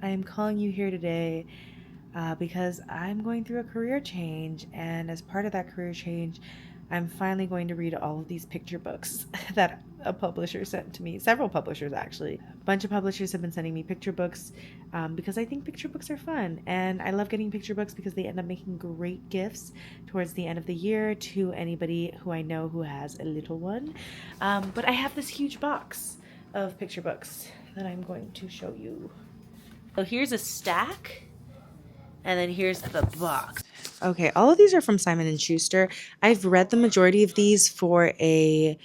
I am calling you here today because I'm going through a career change, and as part of that career change, I'm finally going to read all of these picture books that a publisher sent to me. Several publishers, actually. A bunch of publishers have been sending me picture books because I think picture books are fun. And I love getting picture books because they end up making great gifts towards the end of the year to anybody who I know who has a little one. But I have this huge box of picture books that I'm going to show you. So here's a stack, and then here's the box. Okay, all of these are from Simon and Schuster. I've read the majority of these for the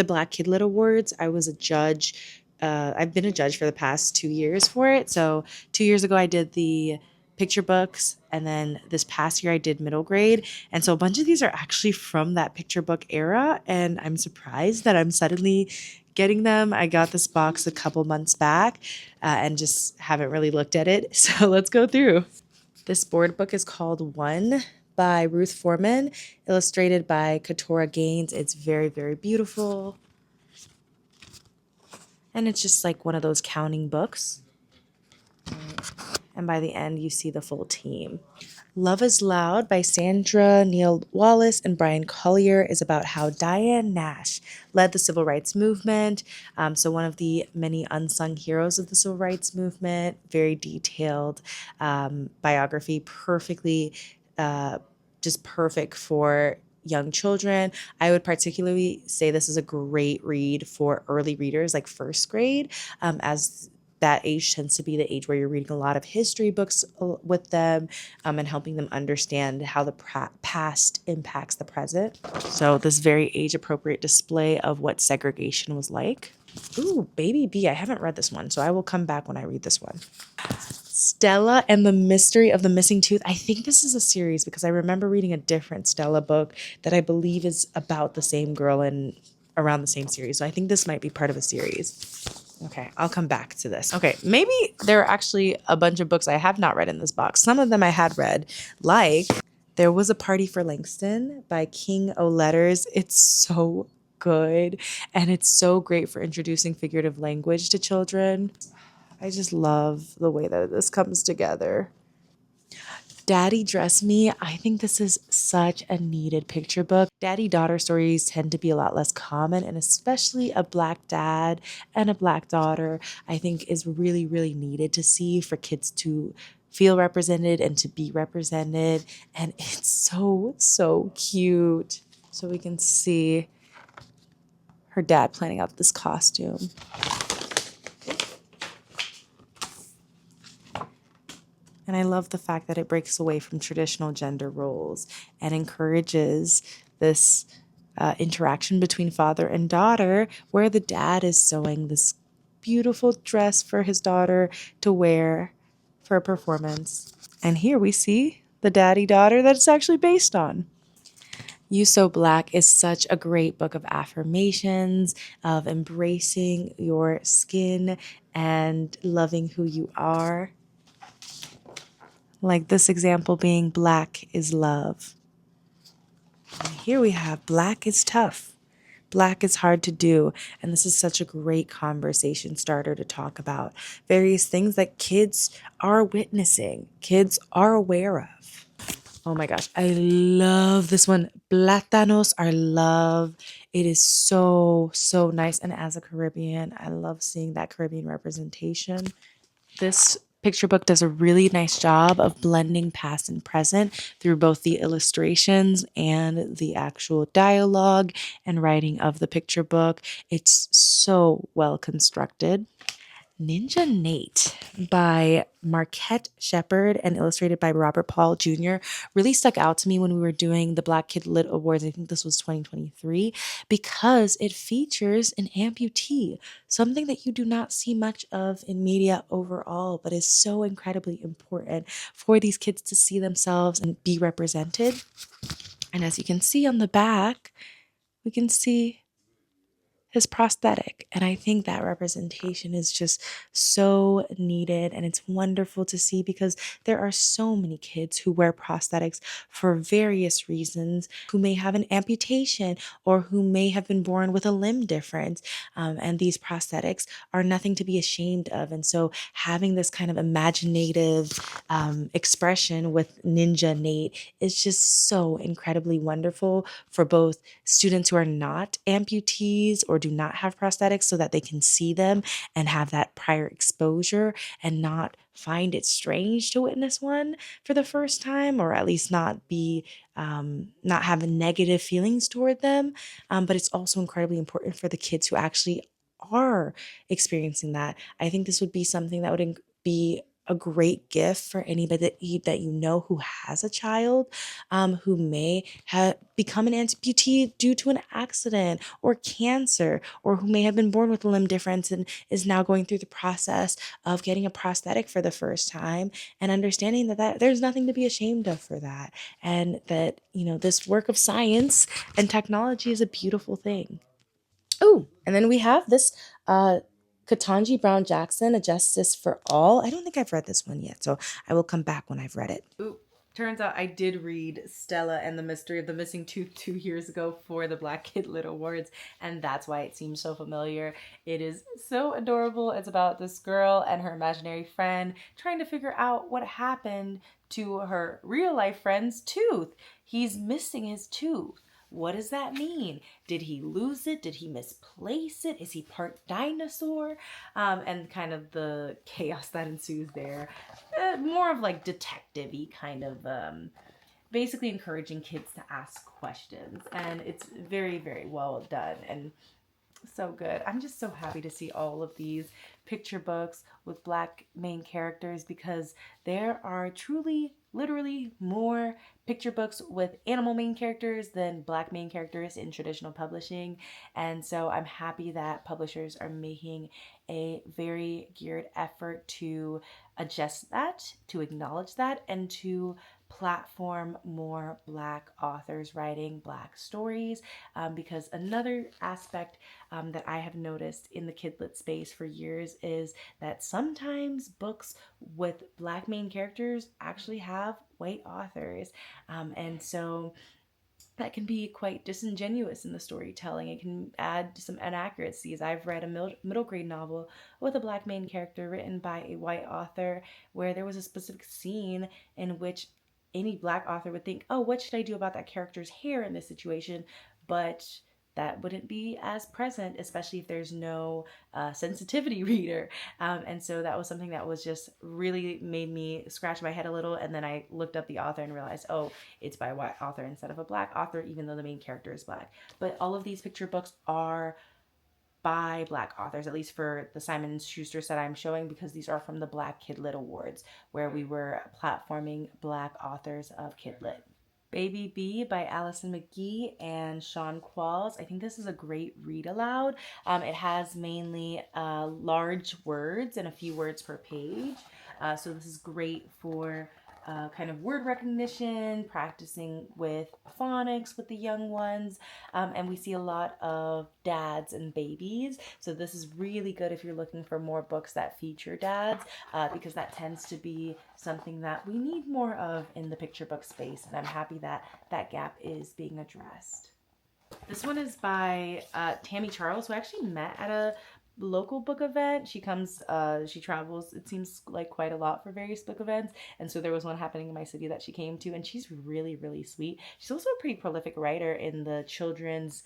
Black Kid Lit Awards. I was a judge. I've been a judge for the past 2 years for it. So 2 years ago, I did the picture books, and then this past year I did middle grade. And so a bunch of these are actually from that picture book era, and I'm surprised that I'm suddenly getting them. I got this box a couple months back and just haven't really looked at it. So let's go through. This board book is called One by Ruth Foreman, illustrated by Katora Gaines. It's very, very beautiful. And it's just like one of those counting books. And by the end, you see the full team. Love is Loud by Sandra Neal Wallace and Brian Collier is about how Diane Nash led the civil rights movement. So one of the many unsung heroes of the civil rights movement, very detailed biography, just perfect for young children. I would particularly say this is a great read for early readers, like first grade, as that age tends to be the age where you're reading a lot of history books with them and helping them understand how the past impacts the present. So this very age-appropriate display of what segregation was like. Ooh, Baby B. I haven't read this one, so I will come back when I read this one. Stella and the Mystery of the Missing Tooth. I think this is a series because I remember reading a different Stella book that I believe is about the same girl and around the same series. So I think this might be part of a series. Okay, I'll come back to this. Okay, maybe there are actually a bunch of books I have not read in this box. Some of them I had read, like There Was a Party for Langston by King O'Letters. It's so good, and it's so great for introducing figurative language to children. I just love the way that this comes together. Daddy Dress Me. I think this is such a needed picture book. Daddy-daughter stories tend to be a lot less common, and especially a Black dad and a Black daughter, I think is really, really needed to see for kids to feel represented and to be represented. And it's so, so cute. So we can see her dad planning out this costume. And I love the fact that it breaks away from traditional gender roles and encourages this interaction between father and daughter, where the dad is sewing this beautiful dress for his daughter to wear for a performance. And here we see the daddy-daughter that it's actually based on. You So Black is such a great book of affirmations, of embracing your skin and loving who you are. Like this example being Black is love. And here we have Black is tough. Black is hard to do. And this is such a great conversation starter to talk about various things that kids are witnessing, kids are aware of. Oh my gosh, I love this one. Plátanos are love. It is so, so nice. And as a Caribbean, I love seeing that Caribbean representation. This picture book does a really nice job of blending past and present through both the illustrations and the actual dialogue and writing of the picture book. It's so well constructed. Ninja Nate by Marquette Shepard and illustrated by Robert Paul Jr. really stuck out to me when we were doing the Black Kid Lit Awards. I think this was 2023, because it features an amputee, something that you do not see much of in media overall, but is so incredibly important for these kids to see themselves and be represented. And as you can see on the back, we can see is prosthetic. And I think that representation is just so needed. And it's wonderful to see because there are so many kids who wear prosthetics for various reasons, who may have an amputation or who may have been born with a limb difference. And these prosthetics are nothing to be ashamed of. And so having this kind of imaginative expression with Ninja Nate is just so incredibly wonderful for both students who are not amputees or do not have prosthetics so that they can see them and have that prior exposure and not find it strange to witness one for the first time, or at least not be not have negative feelings toward them. But it's also incredibly important for the kids who actually are experiencing that. I think this would be something that would be a great gift for anybody that you know who has a child who may have become an amputee due to an accident or cancer, or who may have been born with a limb difference and is now going through the process of getting a prosthetic for the first time, and understanding that there's nothing to be ashamed of for that, and that this work of science and technology is a beautiful thing. Oh, and then we have this uh Katanji Brown Jackson, A Justice for All. I don't think I've read this one yet, so I will come back when I've read it. Ooh, turns out I did read Stella and the Mystery of the Missing Tooth 2 years ago for the Black Kid Lit Awards, and that's why it seems so familiar. It is so adorable. It's about this girl and her imaginary friend trying to figure out what happened to her real life friend's tooth. He's missing his tooth. What does that mean? Did he lose it? Did he misplace it? Is he part dinosaur? And kind of the chaos that ensues there. More of like detective-y kind of basically encouraging kids to ask questions. And it's very, very well done and so good. I'm just so happy to see all of these picture books with Black main characters, because there are truly, literally more picture books with animal main characters than Black main characters in traditional publishing. And so I'm happy that publishers are making a very geared effort to adjust that, to acknowledge that, and to platform more Black authors writing Black stories. Because another aspect that I have noticed in the kidlit space for years is that sometimes books with Black main characters actually have white authors. And so that can be quite disingenuous in the storytelling. It can add some inaccuracies. I've read a middle grade novel with a Black main character written by a white author where there was a specific scene in which any Black author would think, oh, what should I do about that character's hair in this situation? But that wouldn't be as present, especially if there's no sensitivity reader. And so that was something that was just really made me scratch my head a little. And then I looked up the author and realized, oh, it's by a white author instead of a Black author, even though the main character is Black. But all of these picture books are by Black authors, at least for the Simon & Schuster set I'm showing, because these are from the Black Kidlit Awards, where we were platforming Black authors of Kidlit. Baby B by Allison McGee and Sean Qualls. I think this is a great read aloud. It has mainly large words and a few words per page. So this is great for kind of word recognition, practicing with phonics with the young ones. And we see a lot of dads and babies. So this is really good if you're looking for more books that feature dads, because that tends to be something that we need more of in the picture book space. And I'm happy that that gap is being addressed. This one is by Tammy Charles, who I actually met at a local book event. She travels, it seems like, quite a lot for various book events. And so there was one happening in my city that she came to, and she's really, really sweet. She's also a pretty prolific writer in the children's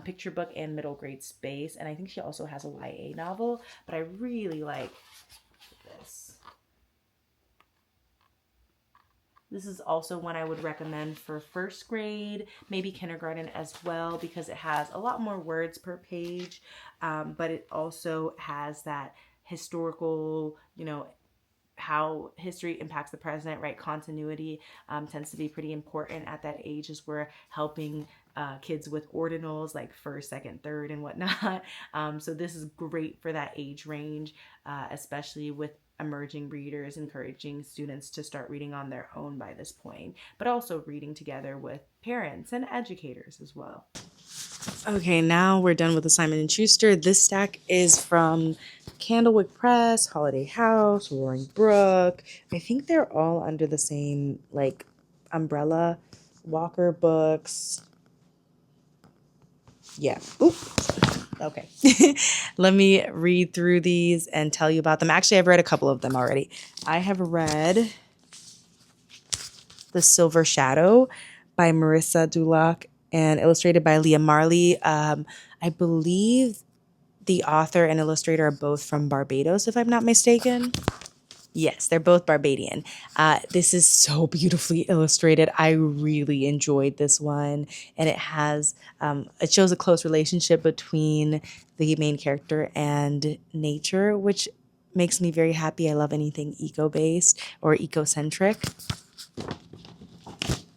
picture book and middle grade space. And I think she also has a YA novel, but I really like this. This is also one I would recommend for first grade, maybe kindergarten as well, because it has a lot more words per page, but it also has that historical, how history impacts the present, right? Continuity tends to be pretty important at that age, as we're helping kids with ordinals like first, second, third, and whatnot. So this is great for that age range, especially with emerging readers, encouraging students to start reading on their own by this point, but also reading together with parents and educators as well. Okay, now we're done with the Simon and Schuster. This stack is from Candlewick Press, Holiday House, Roaring Brook. I think they're all under the same like umbrella. Walker Books. Yeah. Oop. Okay. Let me read through these and tell you about them. Actually, I've read a couple of them already. I have read The Silver Shadow by Marissa Duloc and illustrated by Leah Marley. I believe the author and illustrator are both from Barbados, if I'm not mistaken. Yes, they're both Barbadian. This is so beautifully illustrated. I really enjoyed this one, and it shows a close relationship between the main character and nature, which makes me very happy. I love anything eco-based or ecocentric.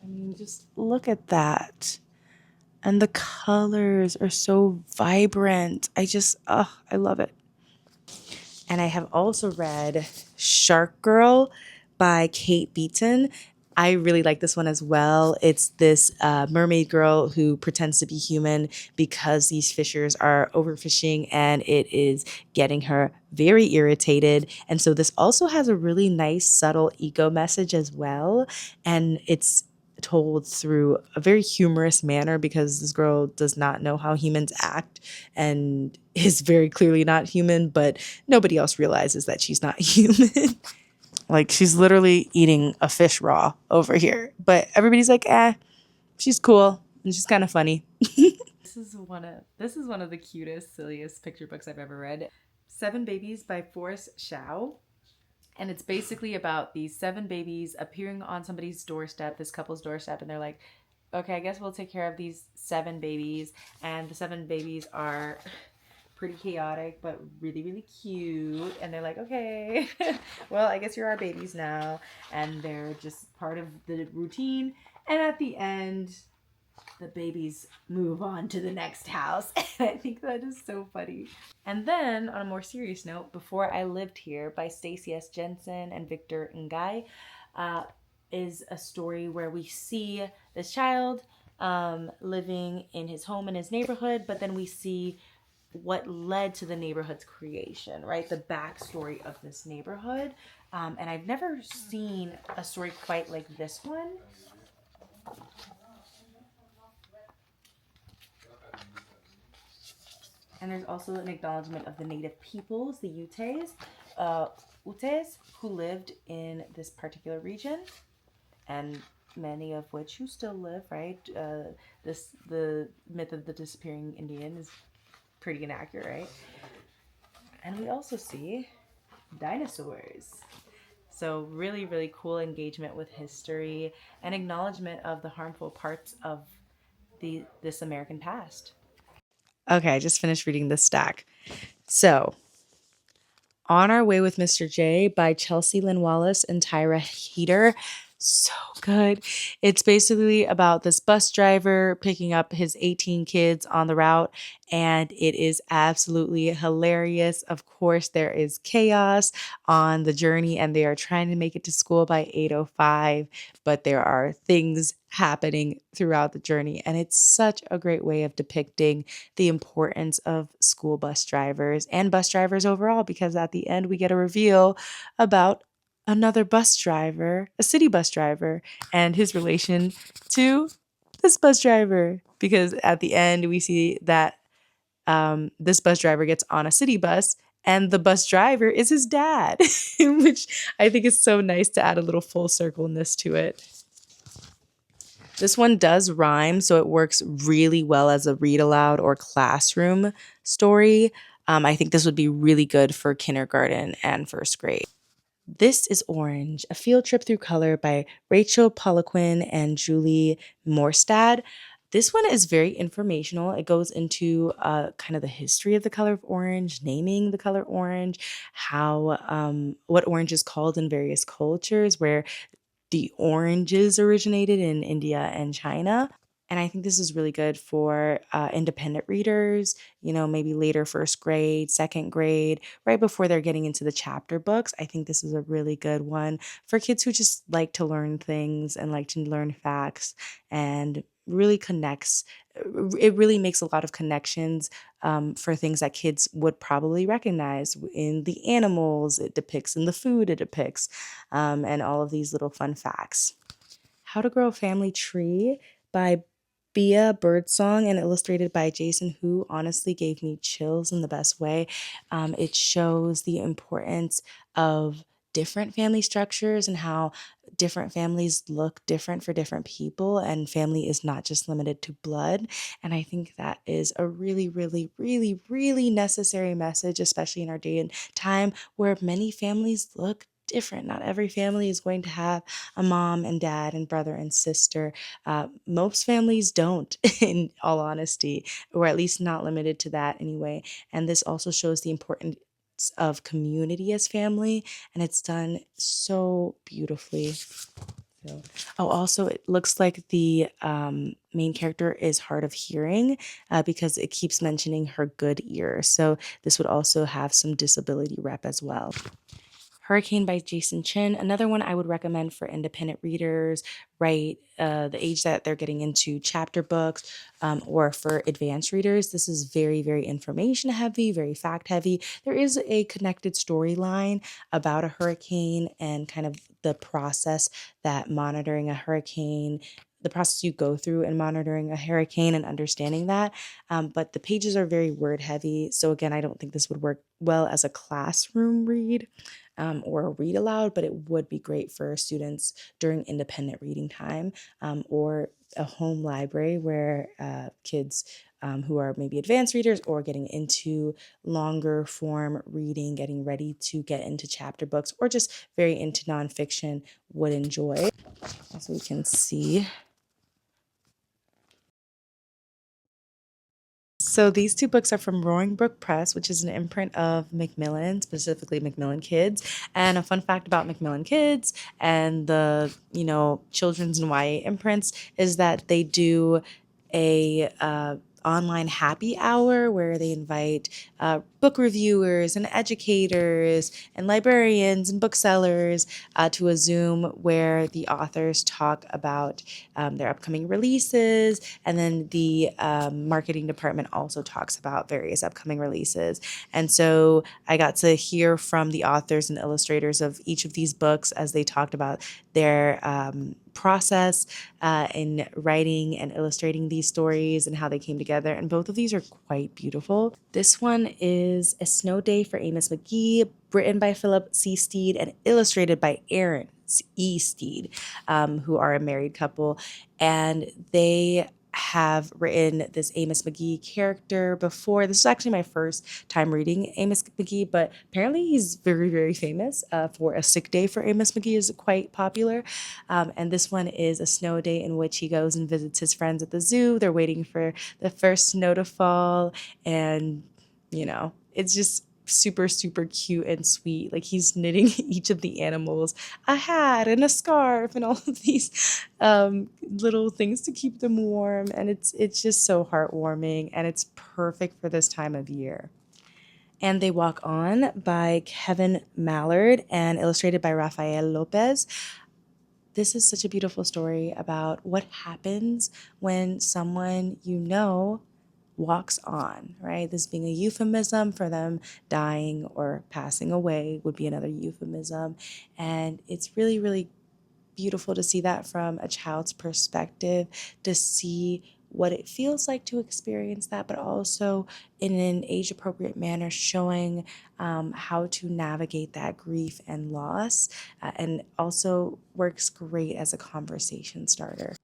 I mean, just look at that. And the colors are so vibrant. I love it. And I have also read Shark Girl by Kate Beaton. I really like this one as well. It's this mermaid girl who pretends to be human because these fishers are overfishing and it is getting her very irritated. And so this also has a really nice, subtle ego message as well. And it's told through a very humorous manner because this girl does not know how humans act and is very clearly not human, but nobody else realizes that she's not human. Like she's literally eating a fish raw over here, but everybody's like, she's cool and she's kind of funny. This is one of the cutest, silliest picture books I've ever read. Seven Babies by Forrest Shao. And it's basically about these seven babies appearing on somebody's doorstep, this couple's doorstep, and they're like, okay, I guess we'll take care of these seven babies. And the seven babies are pretty chaotic, but really, really cute. And they're like, okay, well, I guess you're our babies now. And they're just part of the routine. And at the end, the babies move on to the next house. And I think that is so funny. And then, on a more serious note, Before I Lived Here by Stacey S. Jensen and Victor Ngai is a story where we see this child living in his home in his neighborhood, but then we see what led to the neighborhood's creation, right? The backstory of this neighborhood. And I've never seen a story quite like this one. And there's also an acknowledgement of the native peoples, the Utes, who lived in this particular region, and many of which who still live, right? The myth of the disappearing Indian is pretty inaccurate, right? And we also see dinosaurs. So really, really cool engagement with history and acknowledgement of the harmful parts of this American past. Okay, I just finished reading this stack. So, On Our Way with Mr. J by Chelsea Lynn Wallace and Tyra Heater. So good. It's basically about this bus driver picking up his 18 kids on the route, and it is absolutely hilarious. Of course, there is chaos on the journey, and they are trying to make it to school by 8:05, but there are things happening throughout the journey, and it's such a great way of depicting the importance of school bus drivers and bus drivers overall, because at the end we get a reveal about another bus driver, a city bus driver, and his relation to this bus driver. Because at the end, we see that this bus driver gets on a city bus and the bus driver is his dad, which I think is so nice to add a little full circleness to it. This one does rhyme, so it works really well as a read aloud or classroom story. I think this would be really good for kindergarten and first grade. This is Orange, a field trip through color by Rachel Poliquin and Julie Morstad. This one is very informational. It goes into kind of the history of the color of orange, naming the color orange, how what orange is called in various cultures, where the oranges originated in India and China. And I think this is really good for independent readers, maybe later first grade, second grade, right before they're getting into the chapter books. I think this is a really good one for kids who just like to learn things and like to learn facts and really connects. It really makes a lot of connections for things that kids would probably recognize in the animals it depicts, in the food it depicts, and all of these little fun facts. How to Grow a Family Tree by Bia Birdsong and illustrated by Jason Hu honestly gave me chills in the best way. It shows the importance of different family structures and how different families look different for different people, and family is not just limited to blood. And I think that is a really, really, really, really necessary message, especially in our day and time where many families look different. Not every family is going to have a mom and dad and brother and sister. Most families don't, in all honesty, or at least not limited to that anyway. And this also shows the importance of community as family, and it's done so beautifully. So, oh, also, it looks like the main character is hard of hearing because it keeps mentioning her good ear. So, this would also have some disability rep as well. Hurricane by Jason Chin, another one I would recommend for independent readers, right? The age that they're getting into chapter books, or for advanced readers. This is very, very information heavy, very fact heavy. There is a connected storyline about a hurricane and kind of the process that monitoring a hurricane, the process you go through in monitoring a hurricane and understanding that. But the pages are very word heavy. So, again, I don't think this would work well as a classroom read or a read aloud, but it would be great for students during independent reading time, or a home library where kids who are maybe advanced readers or getting into longer form reading, getting ready to get into chapter books, or just very into nonfiction would enjoy. As we can see, so these two books are from Roaring Brook Press, which is an imprint of Macmillan, specifically Macmillan Kids. And a fun fact about Macmillan Kids and the, children's and YA imprints is that they do a online happy hour where they invite book reviewers and educators and librarians and booksellers to a Zoom where the authors talk about their upcoming releases, and then the marketing department also talks about various upcoming releases. And so I got to hear from the authors and illustrators of each of these books as they talked about their process in writing and illustrating these stories and how they came together. And both of these are quite beautiful. This one is A Snow Day for Amos McGee, written by Philip C. Steed and illustrated by Aaron E. Steed, who are a married couple. And they have written this Amos McGee character before. This is actually my first time reading Amos McGee, but apparently he's very, very famous for A Sick Day for Amos McGee is quite popular. And this one is a snow day in which he goes and visits his friends at the zoo. They're waiting for the first snow to fall. And, it's just super, super cute and sweet. Like he's knitting each of the animals a hat and a scarf and all of these little things to keep them warm. And it's just so heartwarming, and it's perfect for this time of year. And They Walk On by Kevin Mallard and illustrated by Rafael Lopez. This is such a beautiful story about what happens when someone walks on, right? This being a euphemism for them dying or passing away would be another euphemism. And it's really, really beautiful to see that from a child's perspective, to see what it feels like to experience that, but also in an age appropriate manner, showing how to navigate that grief and loss, and also works great as a conversation starter.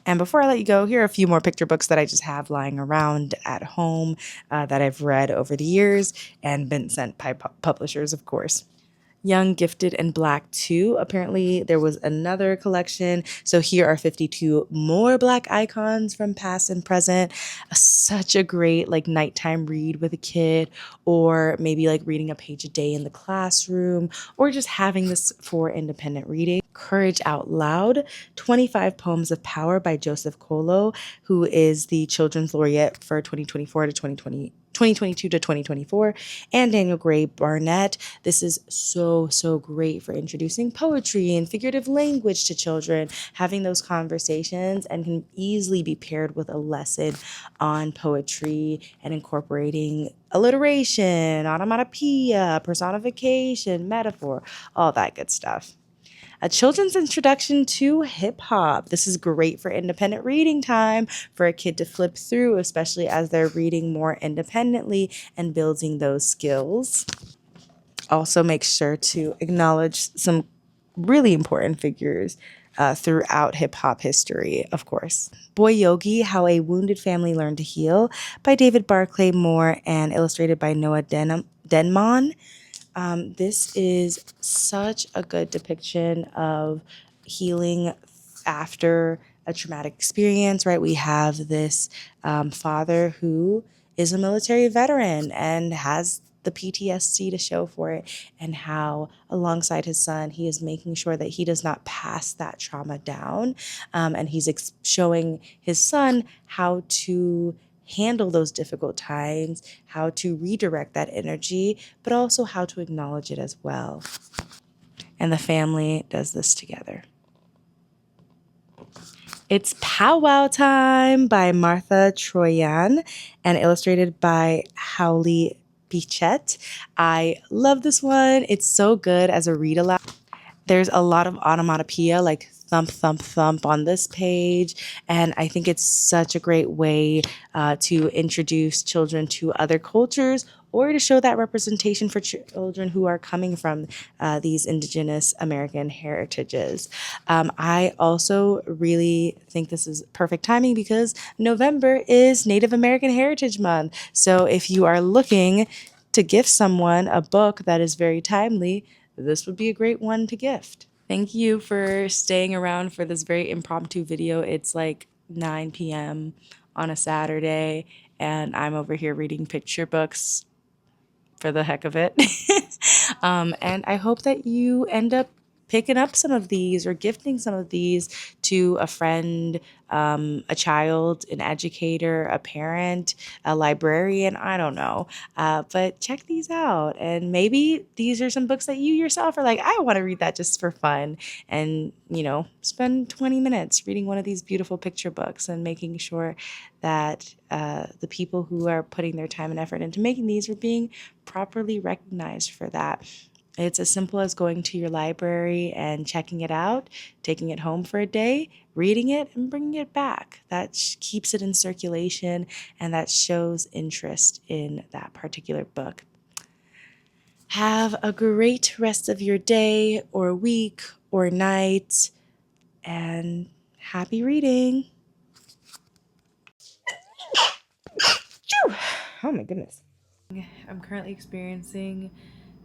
And before I let you go, here are a few more picture books that I just have lying around at home that I've read over the years and been sent by publishers, of course. Young, Gifted, and Black 2. Apparently, there was another collection. So here are 52 more Black icons from past and present. Such a great nighttime read with a kid, or maybe reading a page a day in the classroom, or just having this for independent reading. Courage Out Loud, 25 Poems of Power by Joseph Colo, who is the Children's Laureate for 2024 to 2020. 2022 to 2024, and Daniel Gray Barnett. This is so great for introducing poetry and figurative language to children, having those conversations, and can easily be paired with a lesson on poetry and incorporating alliteration, onomatopoeia, personification, metaphor, all that good stuff. A children's introduction to hip hop. This is great for independent reading time for a kid to flip through, especially as they're reading more independently and building those skills. Also, make sure to acknowledge some really important figures throughout hip hop history, of course. Boy Yogi, How a Wounded Family Learned to Heal by David Barclay Moore and illustrated by Noah Denman. This is such a good depiction of healing after a traumatic experience, right? We have this father who is a military veteran and has the PTSD to show for it, and how alongside his son, he is making sure that he does not pass that trauma down. And he's showing his son how to handle those difficult times, how to redirect that energy, but also how to acknowledge it as well. And the family does this together. It's Powwow Time by Martha Troyan and illustrated by Howley Bichette. I love this one. It's so good as a read aloud. There's a lot of onomatopoeia, like thump, thump, thump on this page. And I think it's such a great way to introduce children to other cultures, or to show that representation for children who are coming from these Indigenous American heritages. I also really think this is perfect timing because November is Native American Heritage Month. So if you are looking to gift someone a book that is very timely, this would be a great one to gift. Thank you for staying around for this very impromptu video. It's like 9 p.m. on a Saturday, and I'm over here reading picture books for the heck of it. And I hope that you end up picking up some of these or gifting some of these to a friend, a child, an educator, a parent, a librarian, I don't know. But check these out. And maybe these are some books that you yourself are like, I want to read that just for fun. And, spend 20 minutes reading one of these beautiful picture books and making sure that the people who are putting their time and effort into making these are being properly recognized for that. It's as simple as going to your library and checking it out, taking it home for a day, reading it, and bringing it back. That keeps it in circulation, and that shows interest in that particular book. Have a great rest of your day or week or night, and happy reading. Oh my goodness. I'm currently experiencing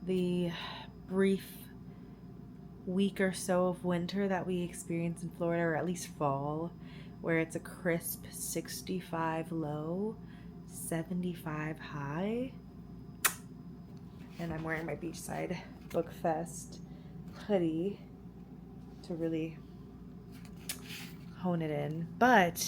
the brief week or so of winter that we experience in Florida, or at least fall, where it's a crisp 65 low, 75 high. And I'm wearing my Beachside Book Fest hoodie to really hone it in. But